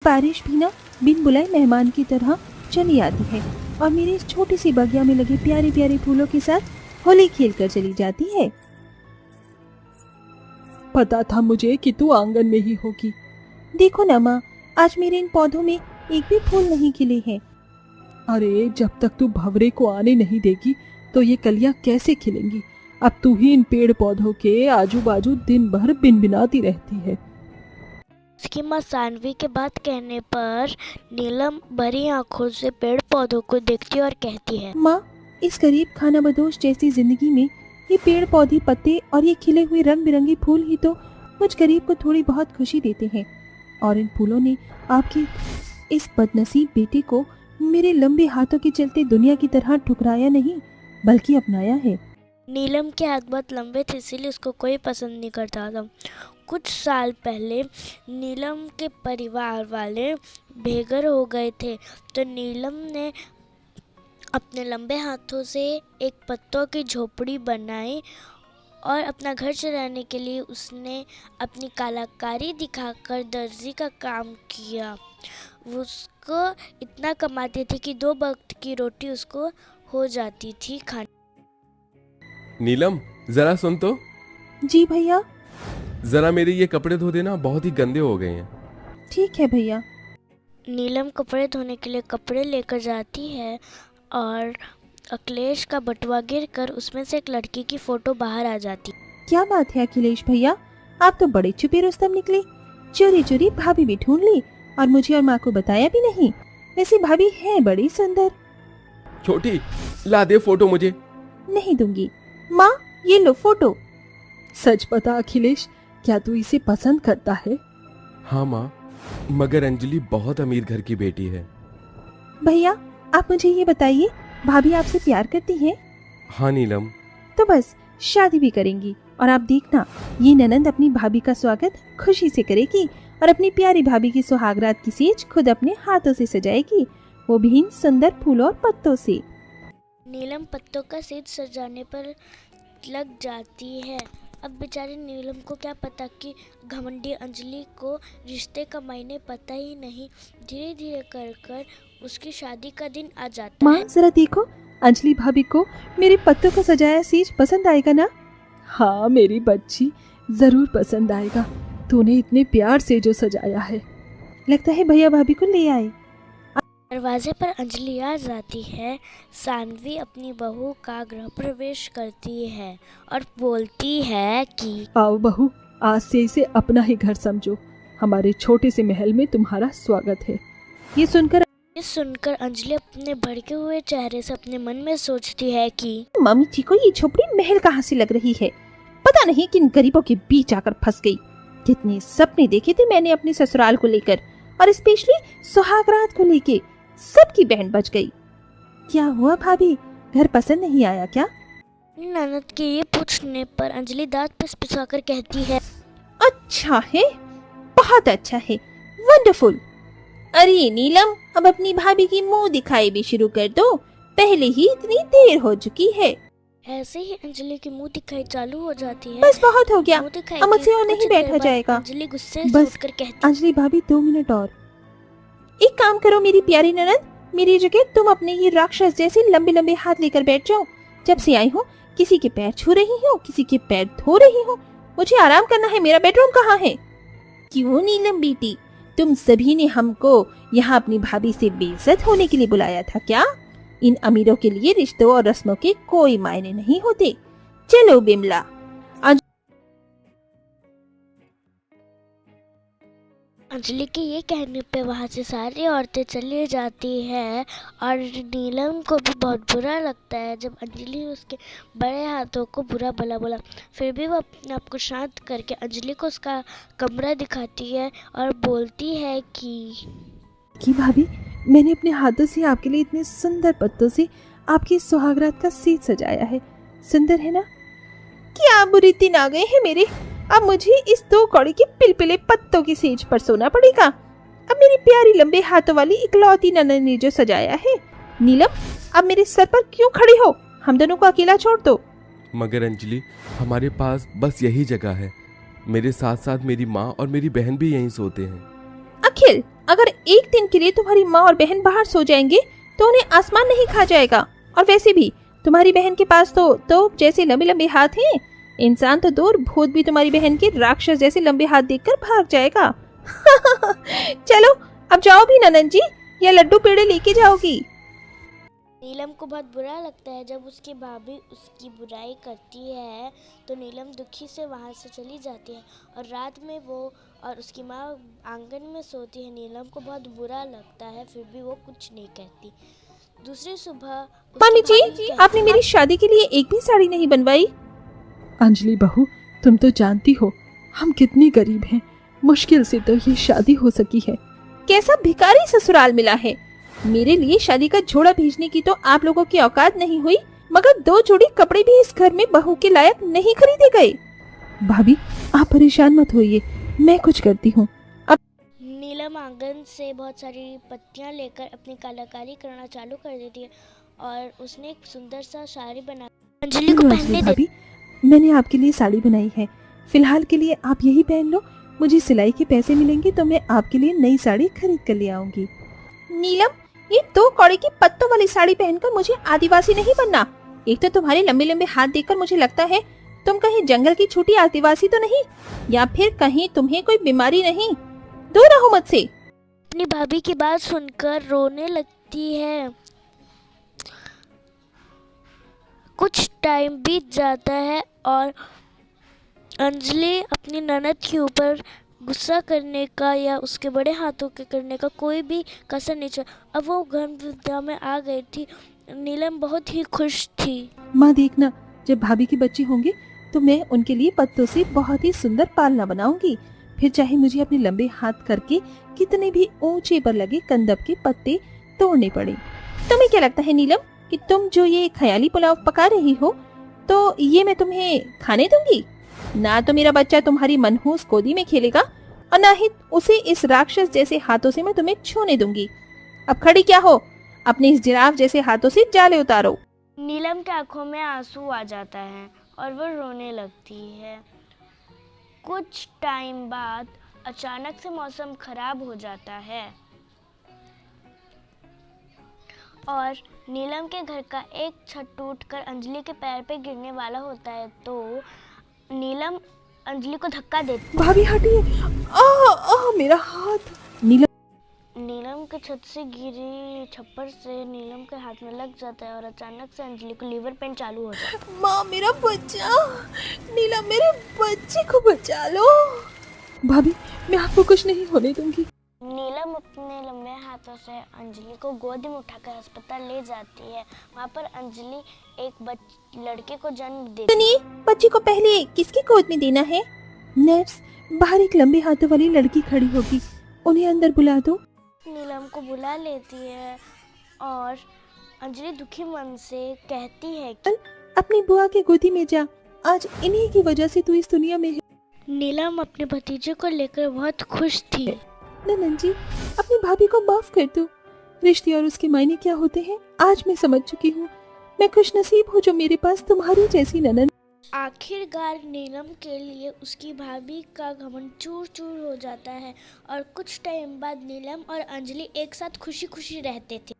बारिश भी ना बिन बुलाए मेहमान की तरह चली आती है और मेरी इस छोटी सी बगिया में लगे प्यारे प्यारे फूलों के साथ होली खेल कर चली जाती है। पता था मुझे कि तू आंगन में ही होगी। देखो ना माँ, आज मेरे इन पौधों में एक भी फूल नहीं खिले हैं। अरे जब तक तू भंवरे को आने नहीं देगी तो ये कलियां कैसे खिलेंगी। अब तू ही इन पेड़ पौधों के आजू बाजू दिन भर बिनबिनाती रहती है। उसकी माँ सानवी के बात कहने पर नीलम भरी आंखों से पेड़ पौधों को देखती और कहती है, माँ, इस गरीब खाना बदोश जैसी जिंदगी में ये पेड़ पौधे पत्ते और ये खिले हुए रंग बिरंगे फूल ही तो मुझ गरीब को थोड़ी बहुत खुशी देते हैं। और इन फूलों ने आपके इस बदनसीब बेटे को मेरे लंबे हाथों के चलते दुनिया की तरह ठुकराया नहीं बल्कि अपनाया है। नीलम के हाथ बहुत लंबे थे इसीलिए उसको कोई पसंद नहीं करता था। कुछ साल पहले नीलम के परिवार वाले बेघर हो गए थे तो नीलम ने अपने लंबे हाथों से एक पत्तों की झोपड़ी बनाई और अपना घर चलाने के लिए उसने अपनी कलाकारी दिखाकर दर्जी का काम किया। वो उसको इतना कमाती थी कि 2 वक्त की रोटी उसको हो जाती थी खाने। नीलम जरा सुन तो। जी भैया। जरा मेरे ये कपड़े धो देना, बहुत ही गंदे हो गए हैं। ठीक है भैया। नीलम कपड़े धोने के लिए कपड़े लेकर जाती है और अखिलेश का बटुआ गिरकर उसमें से एक लड़की की फोटो बाहर आ जाती। क्या बात है अखिलेश भैया, आप तो बड़े छुपे रुस्तम निकले। चोरी चोरी भाभी भी ढूंढ ली और मुझे और माँ को बताया भी नहीं। वैसे भाभी है बड़ी सुंदर। छोटी ला दे फोटो मुझे। नहीं दूंगी। माँ ये लो फोटो। सच बता अखिलेश, क्या तू इसे पसंद करता है? हाँ माँ, मगर अंजलि बहुत अमीर घर की बेटी है। भैया आप मुझे ये बताइए, भाभी आपसे प्यार करती है? हाँ नीलम। तो बस शादी भी करेंगी और आप देखना ये ननंद अपनी भाभी का स्वागत खुशी से करेगी और अपनी प्यारी भाभी की सुहागरात की सेज खुद अपने हाथों से सजाएगी, वो भी इन सुंदर फूलों और पत्तों से। नीलम पत्तों का सेज सजाने पर लग जाती है। अब बेचारी नीलम को क्या पता कि घमंडी अंजलि को रिश्ते का मायने पता ही नहीं। धीरे धीरे कर कर उसकी शादी का दिन आ जाता माँ है। जरा देखो, अंजलि भाभी को मेरे पत्तों का सजाया सेज पसंद आएगा ना? हाँ मेरी बच्ची, जरूर पसंद आएगा। तूने इतने प्यार से जो सजाया है। लगता है भैया भाभी को ले आए। दरवाजे पर अंजलि आ जाती है। सानवी अपनी बहू का गृह प्रवेश करती है और बोलती है कि आओ बहू, आज से इसे अपना ही घर समझो। हमारे छोटे से महल में तुम्हारा स्वागत है। ये सुनकर अंजलि अपने भड़के हुए चेहरे से अपने मन में सोचती है कि मम्मी जी को ये झोपड़ी महल कहाँ से लग रही है। पता नहीं किन गरीबों के बीच आकर फंस गई। कितने सपने देखे थे मैंने अपने ससुराल को लेकर और स्पेशली सुहागरात को लेके। सबकी बहन बच गई। क्या हुआ भाभी, घर पसंद नहीं आया क्या? ननद के ये पूछने पर अंजलि दांत पिसपिसाकर कहती है, अच्छा है, बहुत अच्छा है, वंडरफुल। अरे नीलम, अब अपनी भाभी की मुंह दिखाई भी शुरू कर दो, पहले ही इतनी देर हो चुकी है। ऐसे ही अंजलि की मुंह दिखाई चालू हो जाती है। बस बहुत हो गया, मुंह दिखाई अब मुझसे और के नहीं कुछ देर बैठा बाद जाएगा। अंजलि गुस्से से बस उठकर कहती, अंजलि भाभी 2 मिनट और। एक काम करो मेरी प्यारी ननद, मेरी जगह तुम अपने ये राक्षस जैसे लंबे लंबे हाथ लेकर बैठ जाओ। जब से आई हूँ किसी के पैर छू रही हूँ, किसी के पैर धो रही हूँ। मुझे आराम करना है, मेरा बेडरूम कहाँ है? क्यों नीलम बेटी, तुम सभी ने हमको यहाँ अपनी भाभी से बेइज्जत होने के लिए बुलाया था क्या? इन अमीरों के लिए रिश्तों और रस्मों के कोई मायने नहीं होते। चलो बिमला। अंजलि के ये कहने पे वहाँ से सारी औरतें चली जाती है और नीलम को भी बहुत बुरा लगता है जब अंजलि उसके बड़े हाथों को बुरा भला बोला। फिर भी वो अपने आप को शांत करके अंजलि को उसका कमरा दिखाती है और बोलती है कि भाभी, मैंने अपने हाथों से आपके लिए इतने सुंदर पत्तों से आपकी सुहागरात का सेज सजाया है। सुंदर है ना? क्या बुरे दिन आ गए हैं मेरे। अब मुझे इस 2 कौड़ी के पिलपिले पत्तों की सेज पर सोना पड़ेगा। अब मेरी प्यारी लंबे हाथों वाली इकलौती ननद ने जो सजाया है। नीलम, अब मेरे सर पर क्यों खड़ी हो? हम दोनों को अकेला छोड़ दो। मगर अंजलि, हमारे पास बस यही जगह है। मेरे साथ साथ मेरी माँ और मेरी बहन भी यहीं सोते हैं। अखिल, अगर एक दिन के लिए तुम्हारी माँ और बहन बाहर सो जाएंगे तो उन्हें आसमान नहीं खा जाएगा। और वैसे भी तुम्हारी बहन के पास तो जैसे लंबे लंबे हाथ हैं, इंसान तो दूर भूत भी तुम्हारी बहन के राक्षस जैसे लंबे हाथ देखकर भाग जाएगा। चलो अब जाओ भी ननद जी, या लड्डू पेड़े लेके जाओगी। नीलम को बहुत बुरा लगता है जब उसकी भाभी उसकी बुराई करती है, तो नीलम दुखी से वहाँ से चली जाती है और रात में वो और उसकी माँ आंगन में सोती है। नीलम को बहुत बुरा लगता है, फिर भी वो कुछ नहीं कहती। दूसरी सुबह उसकी मम्मी जी, भाभी कहती आपने मेरी शादी के लिए एक भी साड़ी नहीं बनवाई। अंजलि बहू, तुम तो जानती हो हम कितने गरीब हैं, मुश्किल से तो ये शादी हो सकी है। कैसा भिखारी ससुराल मिला है। मेरे लिए शादी का जोड़ा भेजने की तो आप लोगों की औकात नहीं हुई, मगर 2 जोड़ी कपड़े भी इस घर में बहू के लायक नहीं खरीदे गए। भाभी आप परेशान मत होइए, मैं कुछ करती हूँ। नीलम आंगन से बहुत सारी पत्तियां लेकर अपनी कलाकारी करना चालू कर देती है और उसने एक सुंदर सा साड़ी बना अंजलि को पहनने देती भाभी, मैंने आपके लिए साड़ी बनाई है, फिलहाल के लिए आप यही पहन लो। मुझे सिलाई के पैसे मिलेंगे तो मैं आपके लिए नई साड़ी खरीद कर ले आऊंगी। नीलम, ये 2 कौड़े की पत्तों वाली साड़ी पहनकर मुझे आदिवासी नहीं बनना। एक तो तुम्हारे लंबे लंबे हाथ देखकर मुझे लगता है तुम कहीं जंगल की छोटी आदिवासी तो नहीं, या फिर कहीं तुम्हें कोई बीमारी नहीं। दूर रहो मुझसे। अपनी भाभी की बात सुनकर रोने लगती है। कुछ टाइम बीत जाता है और अंजलि अपनी ननद के ऊपर गुस्सा करने का या उसके बड़े हाथों के करने का कोई भी कसर नहीं छोड़ा। अब वो गर्भवती में आ गई थी। नीलम बहुत ही खुश थी। माँ देखना, जब भाभी के बच्चे होंगे तो मैं उनके लिए पत्तों से बहुत ही सुंदर पालना बनाऊंगी। फिर चाहे मुझे अपने लंबे हाथ करके कितने भी ऊंचे पर लगे कंदब के पत्ते तोड़ने पड़े। तुम्हें क्या लगता है नीलम कि तुम जो ये ख्याली पुलाव पका रही हो तो ये मैं तुम्हें खाने दूंगी? ना तो मेरा बच्चा तुम्हारी मनहूस गोदी में खेलेगा और ना ही उसे इस राक्षस जैसे हाथों से मैं तुम्हें छूने दूंगी। अब खड़ी क्या हो, अपने इस जिराफ जैसे हाथों से जाले उतारो। नीलम के आंखों में आंसू आ जाता है और वो रोने लगती है। कुछ टाइम बाद अचानक से मौसम खराब हो जाता है और नीलम के घर का एक छत टूटकर अंजलि के पैर पे गिरने वाला होता है, तो नीलम अंजलि को धक्का देती। भाभी हटिए, मेरा हाथ। नीलम के छत से गिरी छप्पर से नीलम के हाथ में लग जाता है और अचानक से अंजलि को लीवर पेन चालू हो जाता है। माँ मेरा बच्चा, नीलम मेरे बच्चे को बचा लो। भाभी मैं आपको कुछ नहीं होने दूंगी। नीलम अपने लंबे हाथों से अंजलि को गोद में उठाकर अस्पताल ले जाती है। वहाँ पर अंजलि एक लड़के को जन्म देती है। सुनिए, बच्चे को पहले किसकी गोद में देना है? नर्स, बाहर एक लंबे हाथों वाली लड़की खड़ी होगी, उन्हें अंदर बुला दो। नीलम को बुला लेती है और अंजलि दुखी मन से कहती है कि अपनी बुआ के गोदी में जा, आज इन्हीं की वजह से तू इस दुनिया में है। नीलम अपने भतीजे को लेकर बहुत खुश थी। ननन जी, अपनी भाभी को माफ कर दो। रिश्ते और उसके मायने क्या होते हैं आज मैं समझ चुकी हूँ। मैं खुशनसीब हूँ जो मेरे पास तुम्हारी जैसी ननन। आखिरकार नीलम के लिए उसकी भाभी का घमंड चूर चूर हो जाता है और कुछ टाइम बाद नीलम और अंजलि एक साथ खुशी खुशी रहते थे।